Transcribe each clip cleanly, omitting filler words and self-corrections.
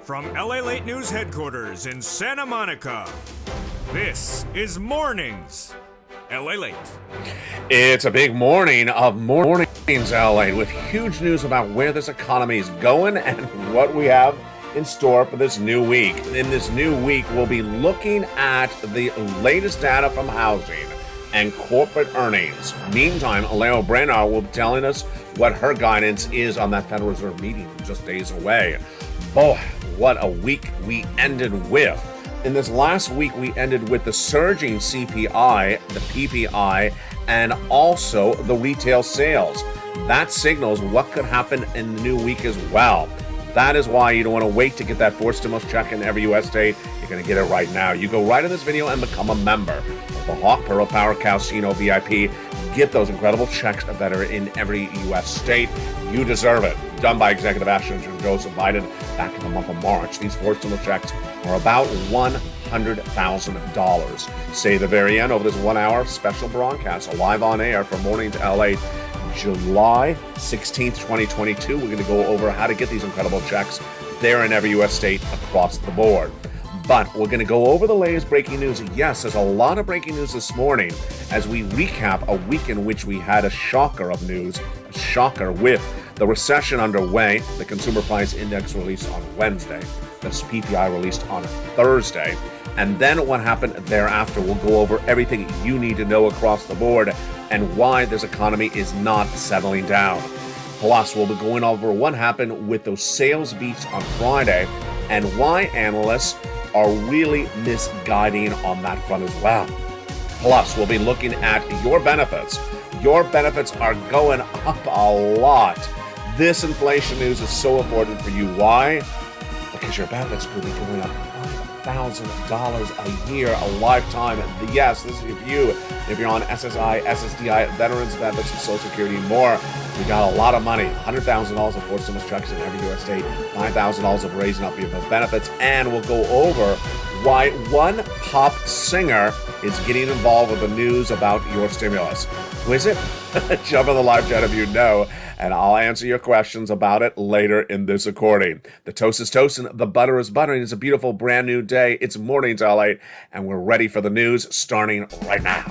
From LALATE News headquarters in Santa Monica, this is Mornings LALATE. It's a big morning of Mornings LA with huge news about where this economy is going and what we have in store for this new week. In this new week, we'll be looking at the latest data from housing and corporate earnings. Meantime, Leo Brainard will be telling us what her guidance is on that Federal Reserve meeting just days away. Boy, what a week we ended with. In this last week, we ended with the surging CPI, the PPI, and also the retail sales. That signals what could happen in the new week as well. That is why you don't want to wait to get that fourth stimulus check in every U.S. state. You're going to get it right now. You go right in this video and become a member of the Hawk Pearl Power Casino VIP. Get those incredible checks that are in every U.S. state. You deserve it. Done by Executive Action from Joseph Biden back in the month of March. These fourth stimulus checks are about $100,000. Stay to the very end over this 1 hour special broadcast live on air from Morning to LA. July 16th, 2022. We're going to go over how to get these incredible checks there in every U.S. state across the board. But we're going to go over the latest breaking news. Yes, there's a lot of breaking news this morning as we recap a week in which we had a shocker of news, a shocker with the recession underway, the consumer price index released on Wednesday, the PPI released on Thursday, and then what happened thereafter. We'll go over everything you need to know across the board and why this economy is not settling down. Plus, we'll be going over what happened with those sales beats on Friday and why analysts are really misguiding on that front as well. Plus, we'll be looking at your benefits. Your benefits are going up a lot. This inflation news is so important for you. Why? Because your benefits could be going up $5,000 a year, a lifetime. Yes, this is you. If you're on SSI, SSDI, veterans benefits, Social Security, and more, we got a lot of money. $100,000 of fourth stimulus checks in every U.S. state, $5,000 of raising up your benefits, and we'll go over why one pop singer is getting involved with the news about your stimulus. Who is it? Jump in the live chat if you know, and I'll answer your questions about it later in this recording. The toast is toasting, the butter is buttering. It's a beautiful brand new day. It's Mornings LA, and we're ready for the news starting right now.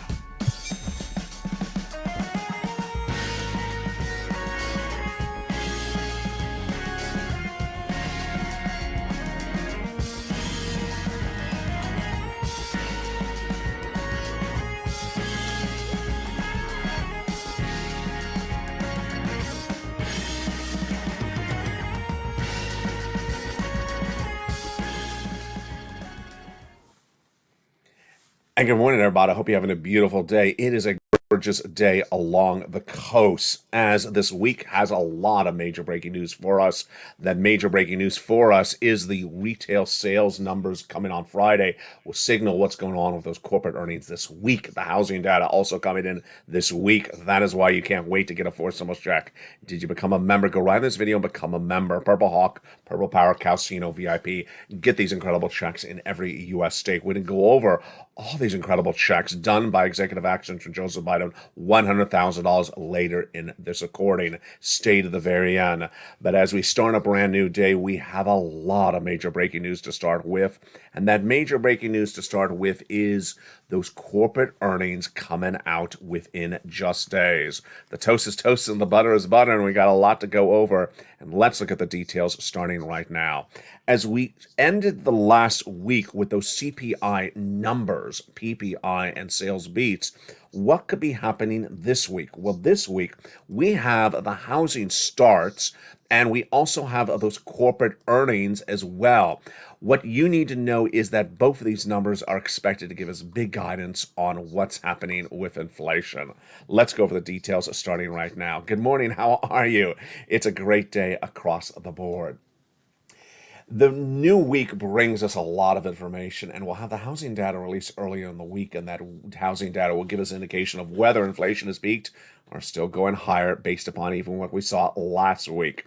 And good morning, everybody. I hope you're having a beautiful day. It is a gorgeous day along the coast, as this week has a lot of major breaking news for us. That major breaking news for us is the retail sales numbers coming on Friday will signal what's going on with those corporate earnings this week. The housing data also coming in this week. That is why you can't wait to get a fourth stimulus check. Did you become a member? Go right in this video and become a member. Purple Hawk, Purple Power Casino VIP. Get these incredible checks in every U.S. state. We're going to go over all these incredible checks done by Executive Action from Joseph Biden, $100,000 later in this recording. Stay to the very end. But as we start a brand new day, we have a lot of major breaking news to start with. And that major breaking news to start with is those corporate earnings coming out within just days. The toast is toast and the butter is butter, and we got a lot to go over. And let's look at the details starting right now. As we ended the last week with those CPI numbers, PPI and sales beats, what could be happening this week? Well, this week we have the housing starts, and we also have those corporate earnings as well. What you need to know is that both of these numbers are expected to give us big guidance on what's happening with inflation. Let's go over the details starting right now. Good morning. How are you? It's a great day across the board. The new week brings us a lot of information, and we'll have the housing data released earlier in the week, and that housing data will give us an indication of whether inflation has peaked, are still going higher based upon even what we saw last week.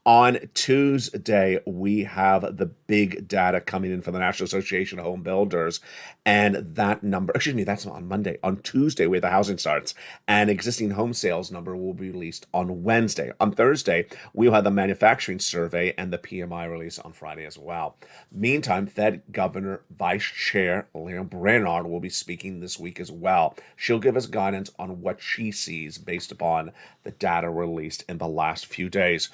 On Tuesday, we have the big data coming in from the National Association of Home Builders, and that number, excuse me, that's on Monday. On Tuesday, we have the housing starts, and existing home sales number will be released on Wednesday. On Thursday, we'll have the manufacturing survey and the PMI release on Friday as well. Meantime, Fed Governor Vice Chair Leah Brainard will be speaking this week as well. She'll give us guidance on what she sees based upon the data released in the last few days.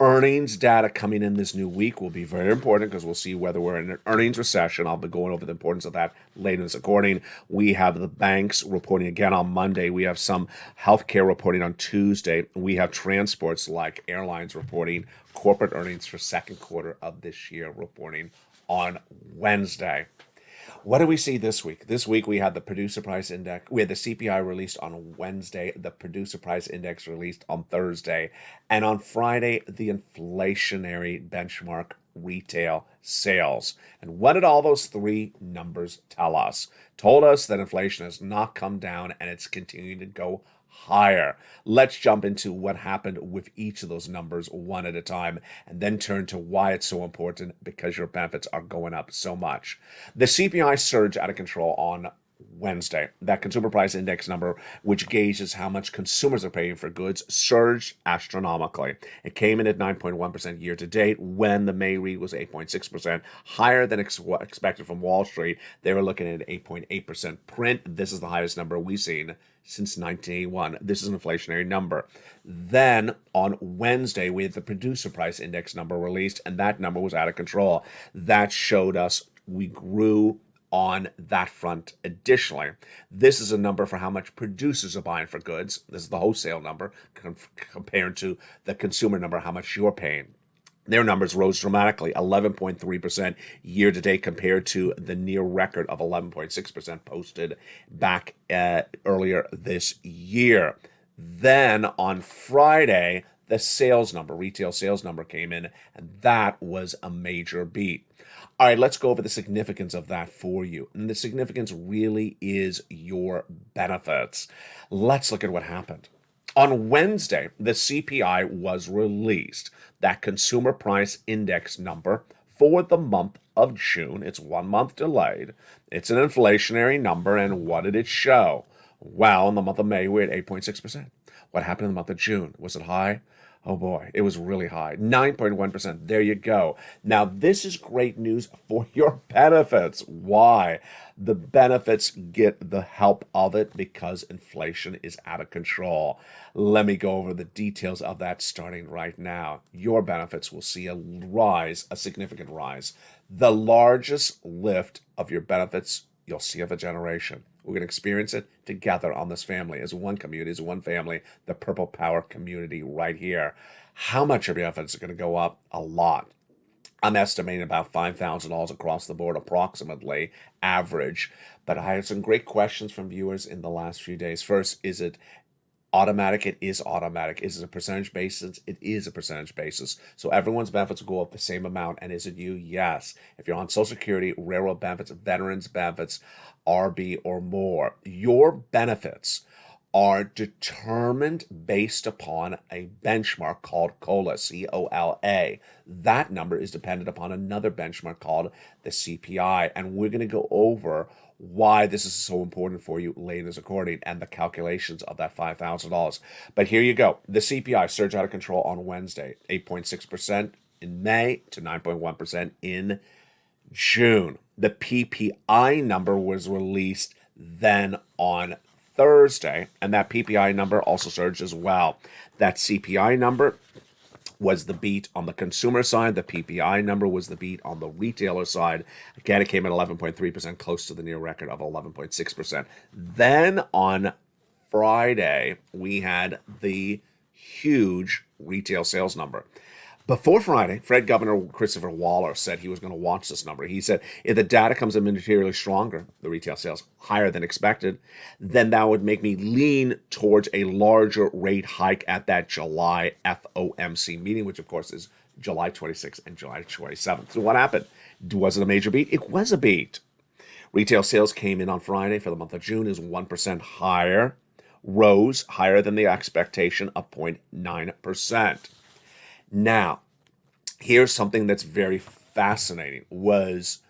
Earnings data coming in this new week will be very important because we'll see whether we're in an earnings recession. I'll be going over the importance of that later in this recording. We have the banks reporting again on Monday. We have some healthcare reporting on Tuesday. We have transports like airlines reporting, corporate earnings for second quarter of this year reporting on Wednesday. What do we see this week? This week we had the producer price index. We had the CPI released on Wednesday, the producer price index released on Thursday, and on Friday, the inflationary benchmark retail sales. And what did all those three numbers tell us? Told us that inflation has not come down and it's continuing to go higher. Let's jump into what happened with each of those numbers one at a time and then turn to why it's so important because your benefits are going up so much. The CPI surged out of control on Wednesday. That consumer price index number, which gauges how much consumers are paying for goods, surged astronomically. It came in at 9.1% year to date when the May read was 8.6%, higher than expected from Wall Street. They were looking at 8.8% print. This is the highest number we've seen since 1981. This is an inflationary number. Then on Wednesday, we had the producer price index number released, and that number was out of control. That showed us we grew on that front. Additionally, this is a number for how much producers are buying for goods. This is the wholesale number compared to the consumer number, how much you're paying. Their numbers rose dramatically, 11.3% year to date compared to the near record of 11.6% posted back earlier this year. Then on Friday, the sales number, retail sales number came in, and that was a major beat. All right, let's go over the significance of that for you. And the significance really is your benefits. Let's look at what happened. On Wednesday, the CPI was released, that consumer price index number for the month of June. It's 1 month delayed. It's an inflationary number, and what did it show? Well, in the month of May, we're at 8.6%. What happened in the month of June? Was it high? Oh boy, it was really high. 9.1%. There you go. Now, this is great news for your benefits. Why? The benefits get the help of it because inflation is out of control. Let me go over the details of that starting right now. Your benefits will see a rise, a significant rise. The largest lift of your benefits you'll see of a generation. We're going to experience it together on this family as one community, as one family, the Purple Power community right here. How much of your benefits are going to go up? A lot. I'm estimating about $5,000 across the board, approximately average. But I had some great questions from viewers in the last few days. First, is it automatic? It is automatic. Is it a percentage basis? It is a percentage basis. So everyone's benefits will go up the same amount. And is it you? Yes. If you're on Social Security, railroad benefits, veterans benefits, RB or more, your benefits are determined based upon a benchmark called COLA, C-O-L-A. That number is dependent upon another benchmark called the CPI. And we're going to go over why this is so important for you later in this recording and the calculations of that $5,000. But here you go. The CPI surged out of control on Wednesday, 8.6% in May to 9.1% in June. The PPI number was released then on Thursday, and that PPI number also surged as well. That CPI number was the beat on the consumer side. The PPI number was the beat on the retailer side. Again, it came at 11.3%, close to the near record of 11.6%. Then on Friday, we had the huge retail sales number. Before Friday, Fed Governor Christopher Waller said he was going to watch this number. He said if the data comes in materially stronger, the retail sales higher than expected, then that would make me lean towards a larger rate hike at that July FOMC meeting, which of course is July 26th and July 27th. So what happened? Was it a major beat? It was a beat. Retail sales came in on Friday for the month of June is 1% higher. rose higher than the expectation of 0.9%. Now, here's something that's very fascinating, was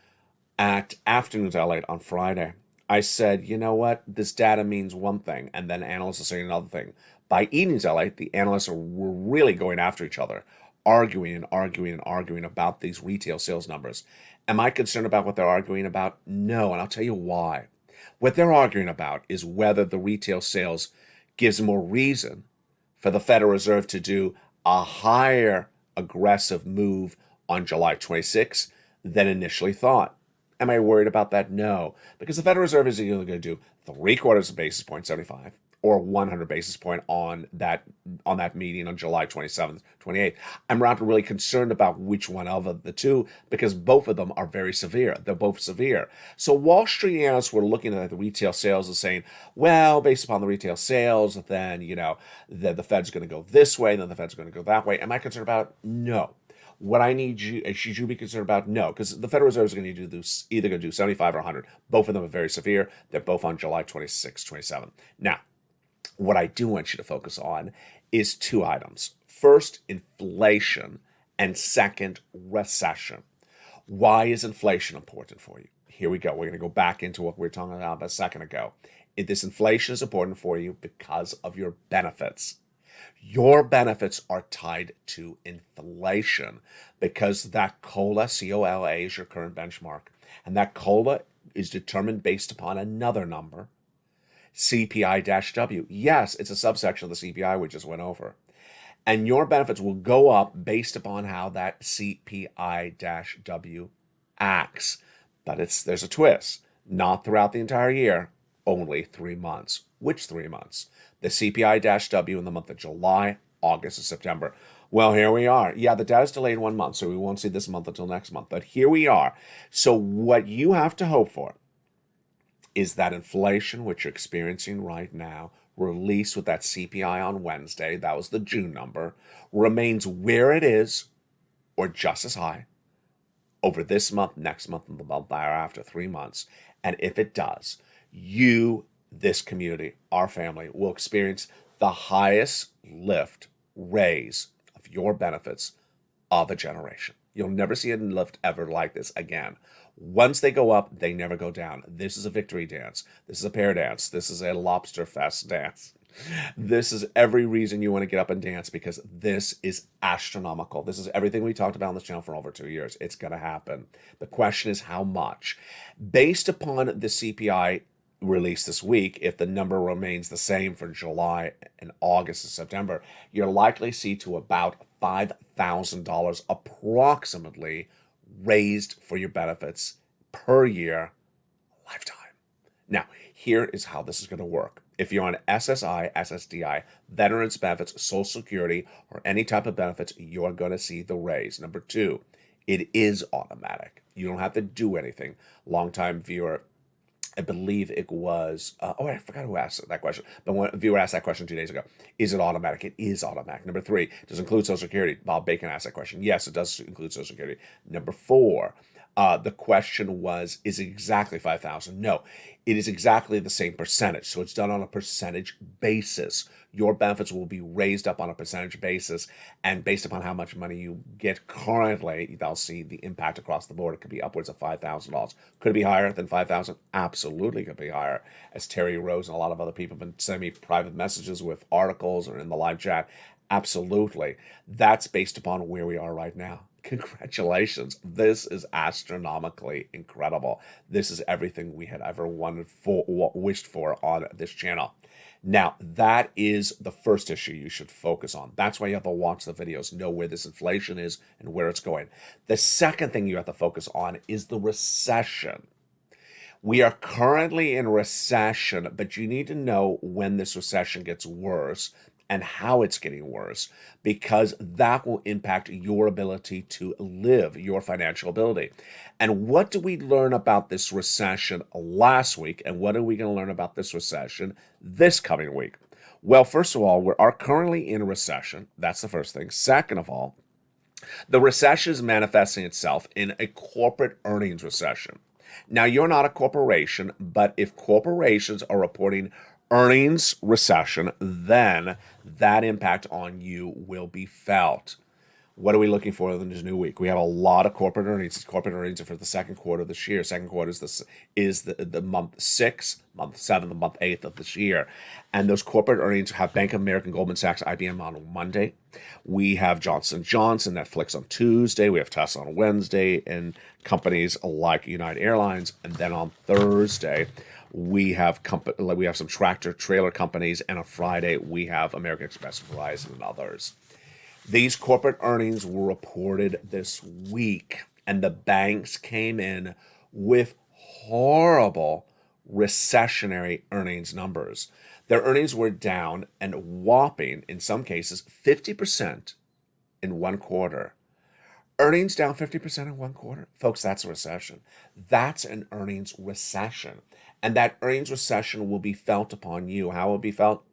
at Afternoons LALATE on Friday, I said, you know what, this data means one thing, and then analysts are saying another thing. By Evenings LALATE, the analysts were really going after each other, arguing and arguing and arguing about these retail sales numbers. Am I concerned about what they're arguing about? No, and I'll tell you why. What they're arguing about is whether the retail sales gives more reason for the Federal Reserve to do a higher aggressive move on July 26th than initially thought. Am I worried about that? No, because the Federal Reserve is either going to do 3/4 basis point, 75, or 100 basis point on that meeting on July 27th, 28th. I'm not really concerned about which one of the two, because both of them are very severe. They're both severe. So Wall Street analysts were looking at the retail sales and saying, well, based upon the retail sales, then, the Fed's going to go this way, then the Fed's going to go that way. Am I concerned about it? No. What I need you, should you be concerned about? No, because the Federal Reserve is going to do either going to do 75 or 100. Both of them are very severe. They're both on July 26, 27. Now, what I do want you to focus on is two items. First, inflation, and second, recession. Why is inflation important for you? Here we go. We're going to go back into what we were talking about a second ago. This inflation is important for you because of your benefits. Your benefits are tied to inflation because that COLA, C-O-L-A, is your current benchmark. And that COLA is determined based upon another number, CPI-W. Yes, it's a subsection of the CPI we just went over. And your benefits will go up based upon how that CPI-W acts. But there's a twist. Not throughout the entire year, only 3 months. Which 3 months? The CPI-W in the month of July, August, and September. Well, here we are. Yeah, the data's delayed 1 month, so we won't see this month until next month. But here we are. So what you have to hope for is that inflation, which you're experiencing right now, released with that CPI on Wednesday, that was the June number, remains where it is or just as high over this month, next month, and the month thereafter, 3 months. And if it does, this community, our family, will experience the highest raise of your benefits of a generation. You'll never see a lift ever like this again. Once they go up, they never go down. This is a victory dance. This is a pear dance. This is a lobster fest dance. This is every reason you want to get up and dance, because this is astronomical. This is everything we talked about on this channel for over 2 years. It's going to happen. The question is how much. Based upon the CPI released this week, if the number remains the same for July and August and September, you're likely to see to about $5,000 approximately raised for your benefits per year, lifetime. Now, here is how this is going to work. If you're on SSI, SSDI, Veterans Benefits, Social Security, or any type of benefits, you're going to see the raise. Number two, it is automatic. You don't have to do anything. Longtime viewer, I believe it was, I forgot who asked that question, but one viewer asked that question 2 days ago. Is it automatic? It is automatic. Number three, does it include Social Security? Bob Bacon asked that question. Yes, it does include Social Security. Number four, the question was, is it exactly 5,000? No, it is exactly the same percentage. So it's done on a percentage basis. Your benefits will be raised up on a percentage basis, and based upon how much money you get currently, they'll see the impact across the board. It could be upwards of $5,000. Could it be higher than 5,000? Absolutely could be higher. As Terry Rose and a lot of other people have been sending me private messages with articles or in the live chat. Absolutely. That's based upon where we are right now. Congratulations. This is astronomically incredible. This is everything we had ever wished for on this channel. Now, that is the first issue you should focus on. That's why you have to watch the videos, know where this inflation is and where it's going. The second thing you have to focus on is the recession. We are currently in recession, but you need to know when this recession gets worse and how it's getting worse, because that will impact your ability to live, your financial ability. And what did we learn about this recession last week, and what are we going to learn about this recession this coming week? Well, first of all, we are currently in a recession. That's the first thing. Second of all, the recession is manifesting itself in a corporate earnings recession. Now, you're not a corporation, but if corporations are reporting earnings recession, then that impact on you will be felt. What are we looking for in this new week? We have a lot of corporate earnings. Corporate earnings are for the second quarter of this year. Second quarter is the month 6, month 7, the month 8th of this year. And those corporate earnings have Bank of America, Goldman Sachs, IBM on Monday. We have Johnson & Johnson, Netflix on Tuesday. We have Tesla on Wednesday, and companies like United Airlines. And then on Thursday, we have some tractor trailer companies, and on Friday we have American Express, Verizon, and others. These corporate earnings were reported this week, and the banks came in with horrible recessionary earnings numbers. Their earnings were down and whopping, in some cases, 50% in one quarter. Earnings down 50% in one quarter? Folks, that's a recession. That's an earnings recession. And that earnings recession will be felt upon you. How will it be felt?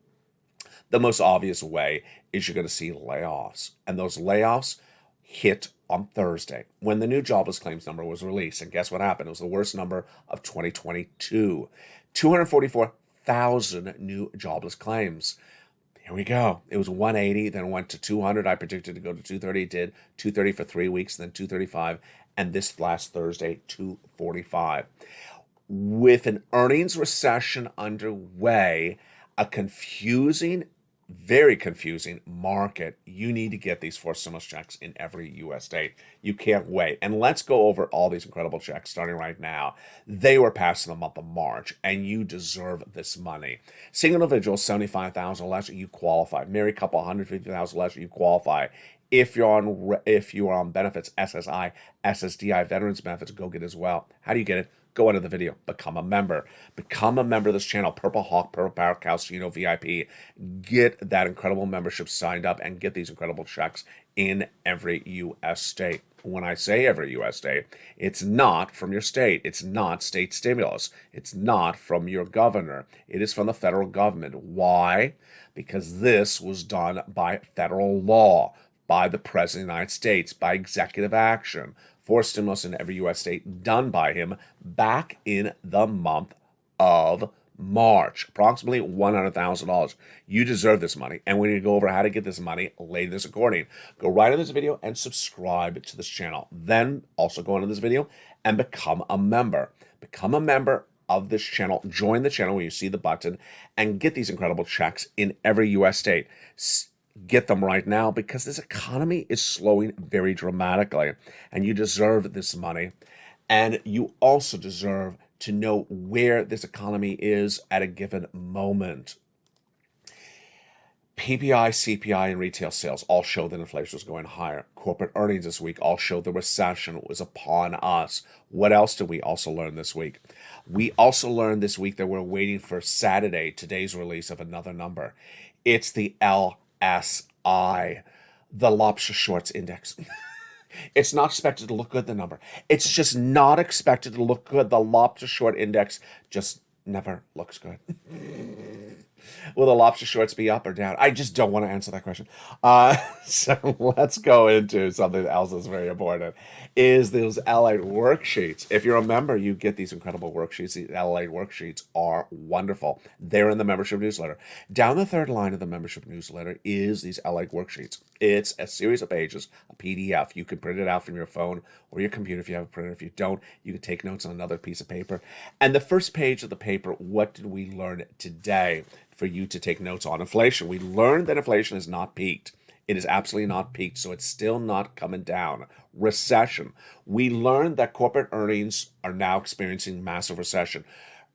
The most obvious way is you're going to see layoffs. And those layoffs hit on Thursday when the new jobless claims number was released. And guess what happened? It was the worst number of 2022. 244,000 new jobless claims. Here we go. It was 180, then went to 200. I predicted to go to 230. It did 230 for 3 weeks, then 235. And this last Thursday, 245. With an earnings recession underway, a very confusing market, you need to get these 4 stimulus checks in every U.S. state. You can't wait. And let's go over all these incredible checks starting right now. They were passed in the month of March, and you deserve this money. Single individual, $75,000 or less, you qualify. Married couple, $150,000 or less, you qualify. If you're on benefits, SSI, SSDI, veterans benefits, go get it as well. How do you get it? Go under the video. Become a member. Become a member of this channel. Purple Hawk, Purple Power, Calcino VIP. Get that incredible membership signed up and get these incredible checks in every U.S. state. When I say every U.S. state, it's not from your state. It's not state stimulus. It's not from your governor. It is from the federal government. Why? Because this was done by federal law, by the President of the United States, by executive action. 4 stimulus in every U.S. state done by him back in the month of March. Approximately $100,000. You deserve this money. And we need to go over how to get this money later this recording. Go right in this video and subscribe to this channel. Then also go into this video and become a member. Become a member of this channel. Join the channel where you see the button and get these incredible checks in every U.S. state. Get them right now because this economy is slowing very dramatically, and you deserve this money. And you also deserve to know where this economy is at a given moment. PPI, CPI, and retail sales all show that inflation was going higher. Corporate earnings this week all showed the recession was upon us. What else did we also learn this week? We also learned this week that we're waiting for Saturday, today's release of another number. It's the LSI, the Lobster Shorts Index. It's not expected to look good, the number. It's just not expected to look good. The Lobster Short Index just never looks good. Will the lobster shorts be up or down? I just don't want to answer that question. So let's go into something else that's very important, is those LALATE worksheets. If you're a member, you get these incredible worksheets. The LALATE worksheets are wonderful. They're in the membership newsletter. Down the third line of the membership newsletter is these LALATE worksheets. It's a series of pages, a PDF. You can print it out from your phone or your computer if you have a printer. If you don't, you can take notes on another piece of paper. And the first page of the paper, what did we learn today? For you to take notes on inflation. We learned that inflation has not peaked. It is absolutely not peaked, so it's still not coming down. Recession. We learned that corporate earnings are now experiencing massive recession.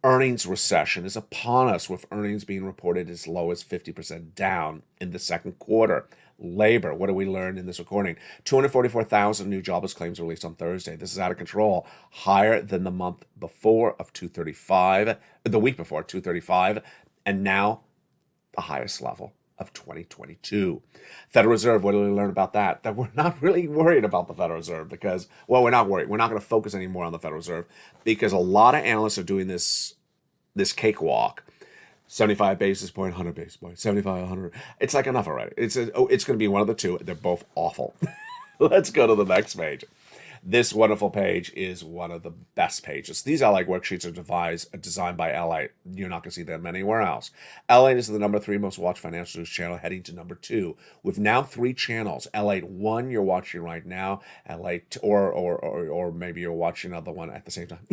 Earnings recession is upon us, with earnings being reported as low as 50% down in the second quarter. Labor, what do we learn in this recording? 244,000 new jobless claims released on Thursday. This is out of control. Higher than the month before of 235, the week before, 235. And now the highest level of 2022. Federal Reserve, what do we learn about that? That we're not really worried about the Federal Reserve because, well, we're not worried. We're not going to focus anymore on the Federal Reserve because a lot of analysts are doing this cakewalk. 75 basis point, 100 basis point, 75, 100. It's like enough already. It's going to be one of the two. They're both awful. Let's go to the next page. This wonderful page is one of the best pages. These LA worksheets are designed by LA. You're not going to see them anywhere else. LA is the number 3 most watched financial news channel, heading to number 2. With now 3 channels. LA 1 you're watching right now. LA or maybe you're watching another one at the same time.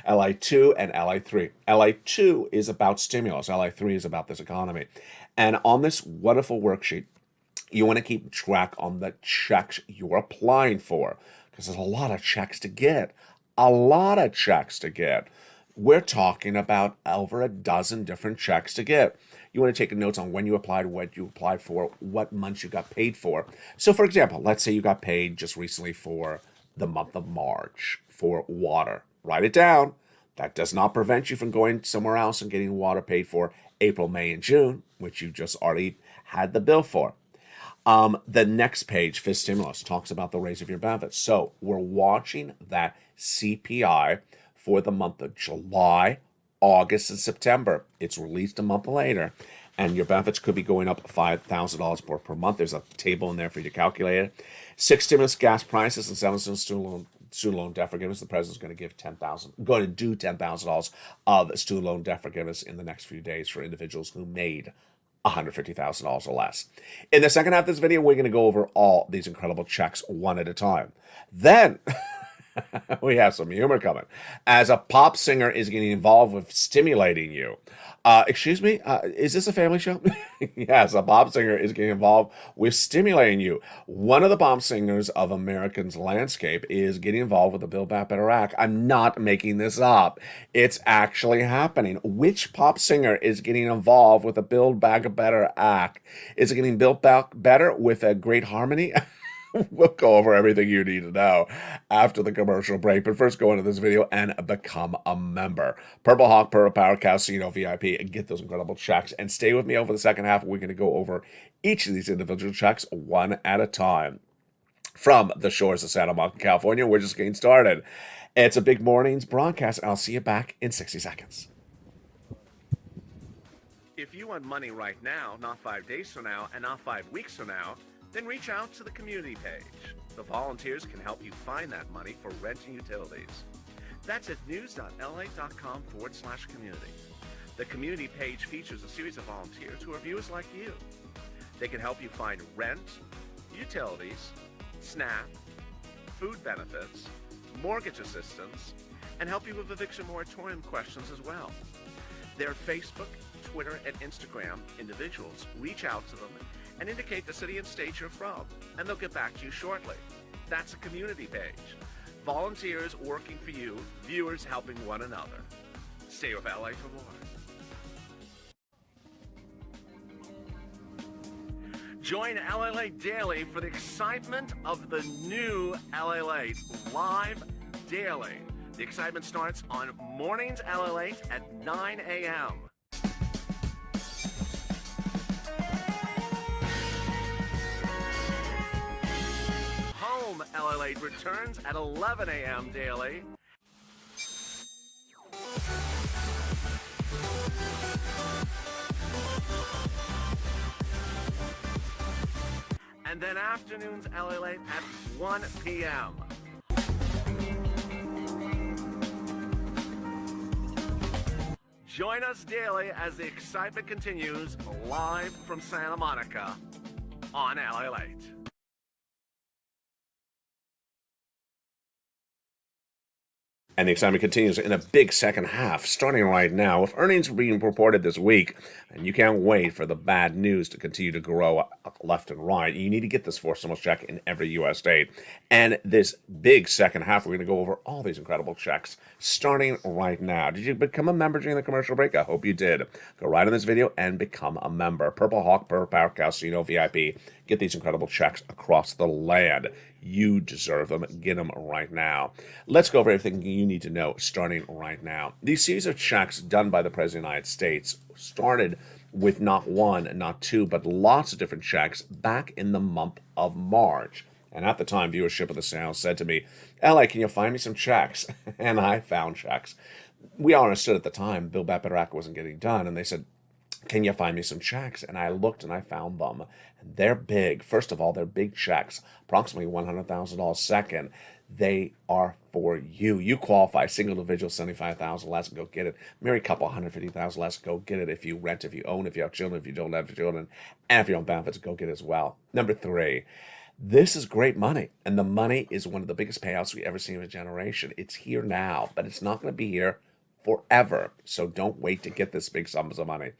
LA 2 and LA 3. LA 2 is about stimulus. LA 3 is about this economy. And on this wonderful worksheet, you want to keep track on the checks you're applying for, because there's a lot of checks to get. A lot of checks to get. We're talking about over a dozen different checks to get. You want to take notes on when you applied, what you applied for, what months you got paid for. So, for example, let's say you got paid just recently for the month of March for water. Write it down. That does not prevent you from going somewhere else and getting water paid for April, May, and June, which you just already had the bill for. The next page, FIS stimulus, talks about the raise of your benefits. So we're watching that CPI for the month of July, August, and September. It's released a month later, and your benefits could be going up $5,000 per month. There's a table in there for you to calculate it. 6 stimulus gas prices and 7 student loan debt forgiveness. The president's going to do $10,000 of student loan debt forgiveness in the next few days for individuals who made $150,000 or less. In the second half of this video, we're going to go over all these incredible checks one at a time. Then we have some humor coming, as a pop singer is getting involved with stimulating you. Excuse me, is this a family show? Yes, a pop singer is getting involved with stimulating you. One of the pop singers of American's landscape is getting involved with the Build Back Better Act. I'm not making this up. It's actually happening. Which pop singer is getting involved with the Build Back Better Act? Is it getting built back better with a great harmony? We'll go over everything you need to know after the commercial break. But first, go into this video and become a member. Purple Hawk, Purple Power Casino VIP, and get those incredible checks. And stay with me over the second half. We're going to go over each of these individual checks one at a time. From the shores of Santa Monica, California, we're just getting started. It's a big morning's broadcast, and I'll see you back in 60 seconds. If you want money right now, not 5 days from now, and not 5 weeks from now, then reach out to the community page. The volunteers can help you find that money for rent and utilities. That's at news.la.com/community. The community page features a series of volunteers who are viewers like you. They can help you find rent, utilities, SNAP, food benefits, mortgage assistance, and help you with eviction moratorium questions as well. Their Facebook, Twitter, and Instagram individuals reach out to them and indicate the city and state you're from, and they'll get back to you shortly. That's a community page. Volunteers working for you, viewers helping one another. Stay with LA for more. Join LALATE Daily for the excitement of the new LALATE live daily. The excitement starts on Mornings LALATE at 9 a.m. Home LALATE returns at 11 a.m. daily. And then afternoons LALATE at 1 p.m. Join us daily as the excitement continues live from Santa Monica on LALATE. And the excitement continues in a big second half, starting right now, with earnings being reported this week. And you can't wait for the bad news to continue to grow left and right. You need to get this forced stimulus check in every U.S. state. And this big second half, we're going to go over all these incredible checks, starting right now. Did you become a member during the commercial break? I hope you did. Go right on this video and become a member. Purple Hawk, Purple Power Casino VIP. Get these incredible checks across the land. You deserve them. Get them right now. Let's go over everything you need to know starting right now. These series of checks done by the President of the United States started with not one, not two, but lots of different checks back in the month of March. And at the time, viewership of the channel said to me, LA, can you find me some checks? And I found checks. We all understood at the time Build Back Better Act wasn't getting done. And they said, can you find me some checks? And I looked and I found them. They're big. First of all, they're big checks, approximately $100,000. Second, they are for you. You qualify. Single individual, 75,000 less, go get it. Married couple, 150,000 less, go get it. If you rent, if you own, if you have children, if you don't have children, and if you're on benefits, go get it as well. Number three, this is great money, and the money is one of the biggest payouts we ever see in a generation. It's here now, but it's not going to be here forever. So don't wait to get this big sums of money.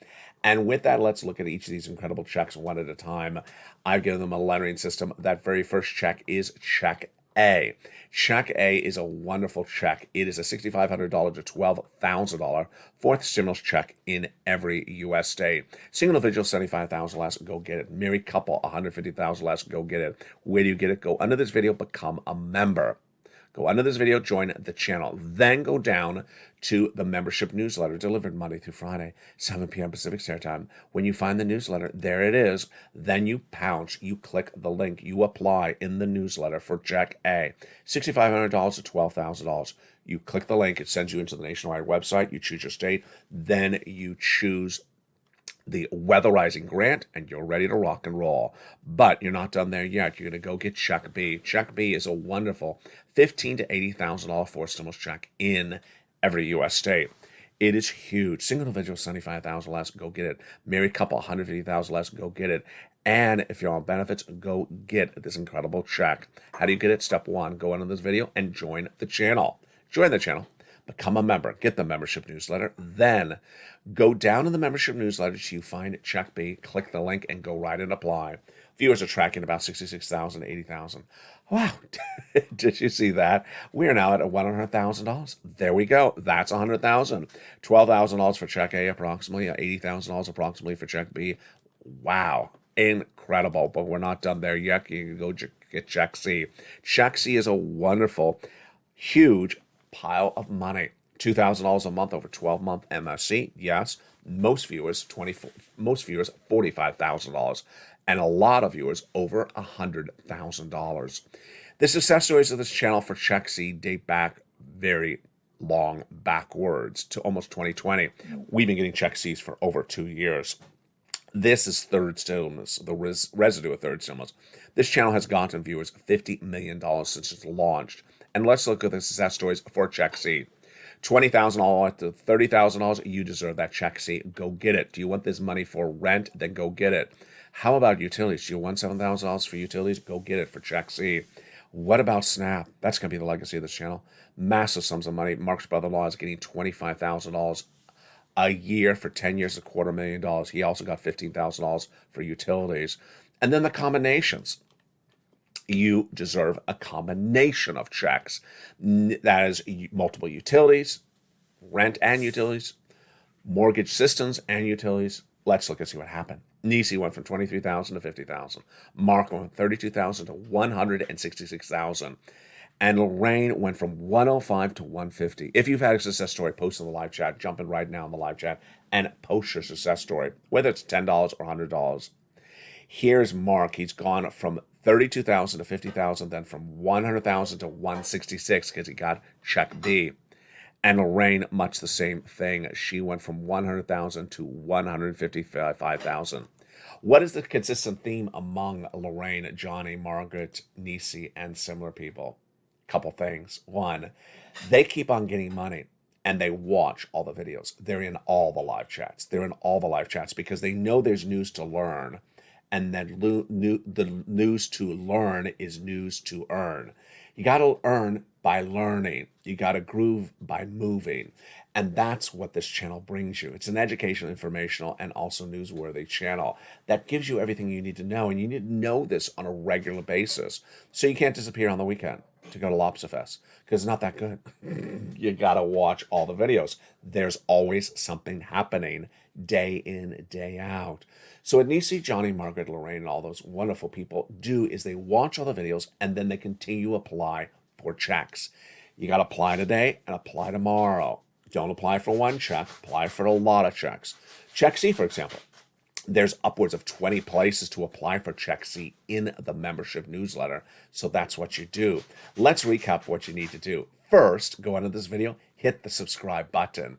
And with that, let's look at each of these incredible checks one at a time. I've given them a lettering system. That very first check is check A. Check A is a wonderful check. It is a $6,500 to $12,000 fourth stimulus check in every U.S. state. Single individual, $75,000 less, go get it. Married couple, $150,000 less, go get it. Where do you get it? Go under this video, become a member. Go under this video, join the channel. Then go down to the membership newsletter delivered Monday through Friday, 7 p.m. Pacific Standard Time. When you find the newsletter, there it is. Then you pounce, you click the link, you apply in the newsletter for check A, $6,500 to $12,000. You click the link, it sends you into the nationwide website, you choose your state, then you choose the weatherizing grant, and you're ready to rock and roll. But you're not done there yet. You're going to go get check B. Check B is a wonderful $15,000 to $80,000 fourth stimulus check in every U.S. state. It is huge. Single individual, $75,000 less, go get it. Married couple, $150,000 less, go get it. And if you're on benefits, go get this incredible check. How do you get it? Step one, go under this video and join the channel. Join the channel. Become a member. Get the membership newsletter. Then go down in the membership newsletter till you find check B, click the link, and go right and apply. Viewers are tracking about 66,000 to 80,000. Wow. Did you see that? We are now at $100,000. There we go. That's $100,000. $12,000 for check A approximately, $80,000 approximately for check B. Wow. Incredible. But we're not done there yet. You can go get check C. Check C is a wonderful, huge pile of money. $2,000 a month over 12-month MSC. Yes, most viewers $45,000, and a lot of viewers over $100,000. The success stories of this channel for Check C date back very long backwards to almost 2020. We've been getting Check Cs for over 2 years. This is third stimulus, the residue of third stimulus. This channel has gotten viewers $50 million since it's launched. And let's look at the success stories for Check C. $20,000 to $30,000, you deserve that Check C. Go get it. Do you want this money for rent? Then go get it. How about utilities? Do you want $7,000 for utilities? Go get it for Check C. What about SNAP? That's going to be the legacy of this channel. Massive sums of money. Mark's brother-in-law is getting $25,000 a year for 10 years, $250,000. He also got $15,000 for utilities. And then the combinations. You deserve a combination of checks. That is multiple utilities, rent and utilities, mortgage systems and utilities. Let's look and see what happened. Nisi went from $23,000 to $50,000. Mark went from $32,000 to $166,000. And Lorraine went from $105 to $150. If you've had a success story, post in the live chat. Jump in right now in the live chat and post your success story, whether it's $10 or $100. Here's Mark. He's gone from $32,000 to $50,000, then from $100,000 to $166 because he got check B. And Lorraine, much the same thing. She went from $100,000 to $155,000. What is the consistent theme among Lorraine, Johnny, Margaret, Nisi, and similar people? Couple things. One, they keep on getting money and they watch all the videos. They're in all the live chats. They're in all the live chats because they know there's news to learn. And then the news to learn is news to earn. You got to earn by learning. You got to groove by moving. And that's what this channel brings you. It's an educational, informational, and also newsworthy channel that gives you everything you need to know. And you need to know this on a regular basis. So you can't disappear on the weekend to go to Lopsafest because it's not that good. You got to watch all the videos. There's always something happening day in, day out. So what Nisi, Johnny, Margaret, Lorraine, and all those wonderful people do is they watch all the videos and then they continue to apply for checks. You got to apply today and apply tomorrow. Don't apply for one check, apply for a lot of checks. Check C, for example. There's upwards of 20 places to apply for Check C in the membership newsletter. So that's what you do. Let's recap what you need to do. First, go under this video, hit the subscribe button.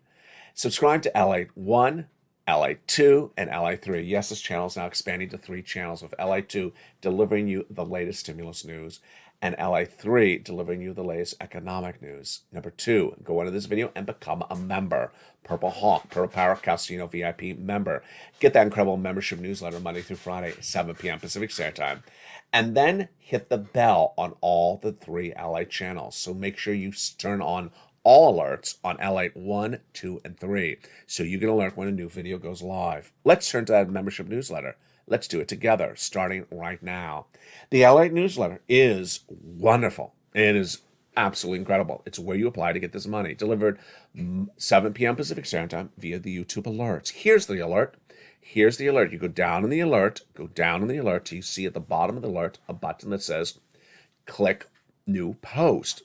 Subscribe to LALATE. One, LA2 and LA3. Yes, this channel is now expanding to 3 channels, with LA2 delivering you the latest stimulus news and LA3 delivering you the latest economic news. Number 2, go into this video and become a member. Purple Hawk, Purple Power Casino VIP member. Get that incredible membership newsletter Monday through Friday, 7 p.m. Pacific Standard Time. And then hit the bell on all the 3 LA channels. So make sure you turn on all alerts on LA 1, 2, and 3, so you get an alert when a new video goes live. Let's turn to that membership newsletter. Let's do it together, starting right now. The LA newsletter is wonderful. It is absolutely incredible. It's where you apply to get this money, delivered 7 p.m. Pacific Standard Time via the YouTube alerts. Here's the alert. Here's the alert. You go down in the alert, till you see at the bottom of the alert a button that says, click new post.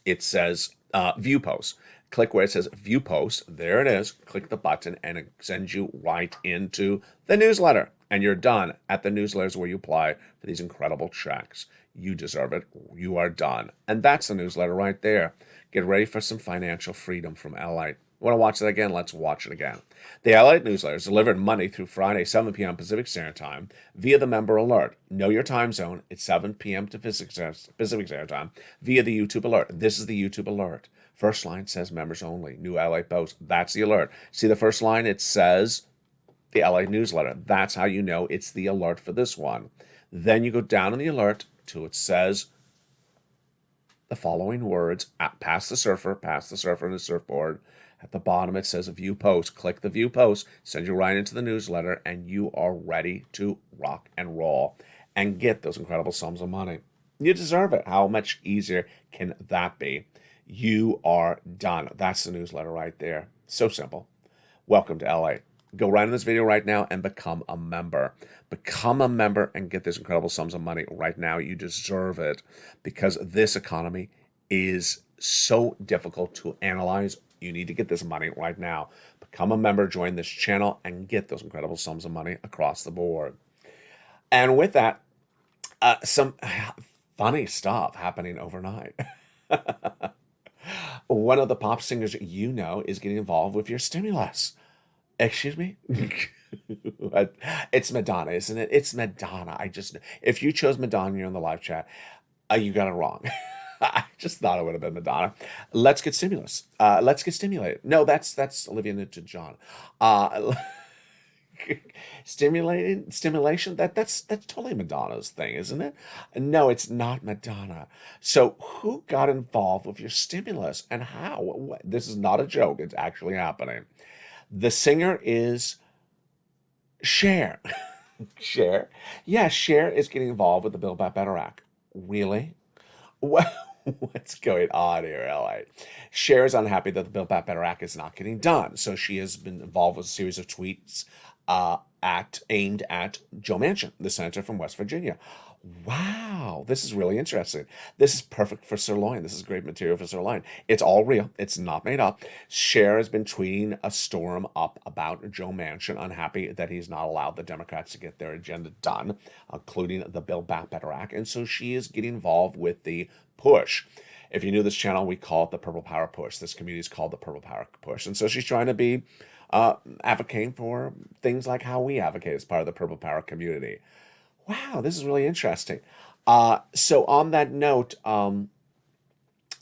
It says, view post. Click where it says view post. There it is. Click the button and it sends you right into the newsletter. And you're done. At the newsletters where you apply for these incredible checks. You deserve it. You are done. And that's the newsletter right there. Get ready for some financial freedom from LA. Want to watch that again? Let's watch it again. The LALATE newsletter is delivered Monday through Friday, 7 p.m. Pacific Standard Time via the member alert. Know your time zone. It's 7 p.m. to Pacific Standard Time via the YouTube alert. This is the YouTube alert. First line says members only. New LA post. That's the alert. See the first line? It says the LA newsletter. That's how you know it's the alert for this one. Then you go down in the alert till it says the following words: pass the surfer and the surfboard. At the bottom, it says a view post. Click the view post, send you right into the newsletter, and you are ready to rock and roll and get those incredible sums of money. You deserve it. How much easier can that be? You are done. That's the newsletter right there. So simple. Welcome to LA. Go right in this video right now and become a member. Become a member and get these incredible sums of money right now. You deserve it, because this economy is so difficult to analyze. You need to get this money right now. Become a member, join this channel, and get those incredible sums of money across the board. And with that, some funny stuff happening overnight. One of the pop singers you know is getting involved with your stimulus. Excuse me? It's Madonna, isn't it? It's Madonna. If you chose Madonna, you're in the live chat, you got it wrong. I just thought it would have been Madonna. Let's get stimulus. Let's get stimulated. No, that's Olivia Newton-John. Stimulation. That's totally Madonna's thing, isn't it? No, it's not Madonna. So who got involved with your stimulus and how? This is not a joke. It's actually happening. The singer is Cher. Cher? Yeah, Cher is getting involved with the Build Back Better Act. Really? Well, what's going on here, LA? Cher is unhappy that the Build Back Better Act is not getting done. So she has been involved with a series of tweets aimed at Joe Manchin, the senator from West Virginia. Wow, this is really interesting. This is perfect for Sirloin. This is great material for Sirloin. It's all real. It's not made up. Cher has been tweeting a storm up about Joe Manchin, unhappy that he's not allowed the Democrats to get their agenda done, including the Build Back Better Act. And so she is getting involved with the push. If you knew this channel, we call it the Purple Power Push. This community is called the Purple Power Push. And so she's trying to be advocating for things like how we advocate as part of the Purple Power community. Wow, this is really interesting. So on that note,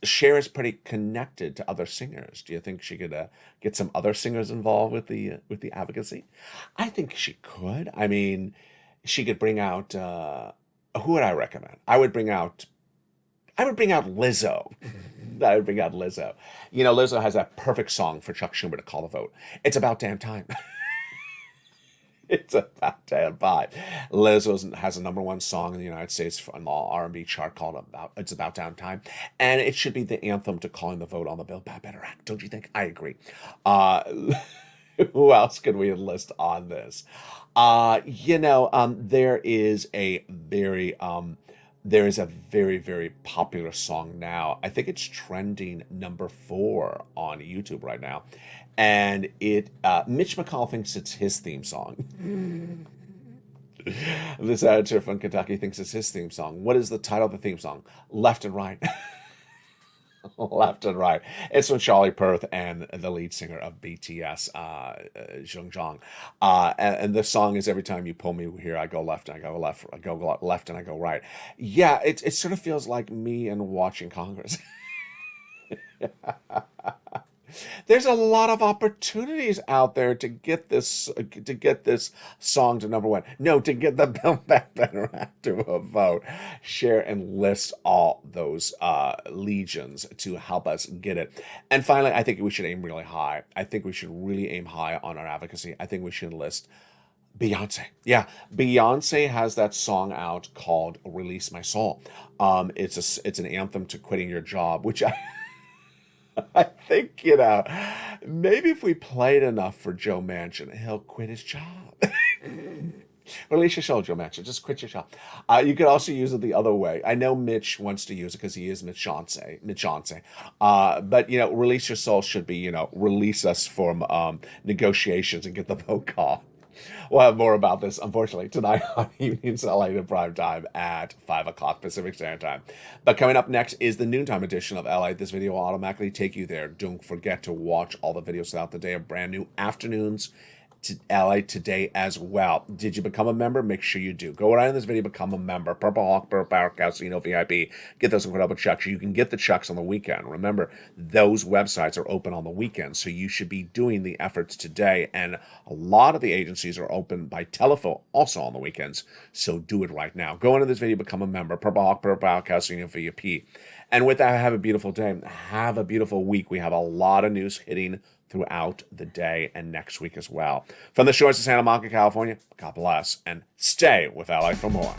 Cher is pretty connected to other singers. Do you think she could get some other singers involved with the advocacy? I think she could. I mean, she could bring out who would I recommend? I would bring out Lizzo. I would bring out Lizzo. You know, Lizzo has that perfect song for Chuck Schumer to call the vote. It's about damn time. It's about damn time. Lizzo has a #1 song in the United States on the R&B chart called It's About Damn Time. And it should be the anthem to calling the vote on the Build Back Better Act. Don't you think? I agree. Who else could we enlist on this? There is a very very popular song now. I think it's trending #4 on YouTube right now. And Mitch McConnell thinks it's his theme song. The senator from Kentucky thinks it's his theme song. What is the title of the theme song? Left and Right. left and right. It's from Charlie Puth and the lead singer of BTS, Jung. And the song is every time you pull me here, I go left and I go left, I go left and I go right. Yeah, it sort of feels like me and watching Congress. There's a lot of opportunities out there to get this song to number one. No, to get the Build Back Better Act to a vote. Share and list all those legions to help us get it. And finally, I think we should aim really high. I think we should really aim high on our advocacy. I think we should list Beyonce. Yeah, Beyonce has that song out called "Release My Soul." It's an anthem to quitting your job, which I think, maybe if we played enough for Joe Manchin, he'll quit his job. Release your soul, Joe Manchin. Just quit your job. You could also use it the other way. I know Mitch wants to use it because he is Mitch Johnson. But, release your soul should be, release us from negotiations and get the vote call. We'll have more about this, unfortunately, tonight on Evenings LA in prime time at 5 o'clock Pacific Standard Time. But coming up next is the noontime edition of LA. This video will automatically take you there. Don't forget to watch all the videos throughout the day of brand new afternoons to LA today as well. Did you become a member? Make sure you do. Go right in this video, become a member. Purple Hawk, Purple Power Casino VIP. Get those incredible checks. You can get the checks on the weekend. Remember, those websites are open on the weekend, so you should be doing the efforts today. And a lot of the agencies are open by telephone also on the weekends, so do it right now. Go into this video, become a member. Purple Hawk, Purple Power Casino VIP. And with that, have a beautiful day. Have a beautiful week. We have a lot of news hitting throughout the day and next week as well. From the shores of Santa Monica, California, God bless, and stay with LA for more.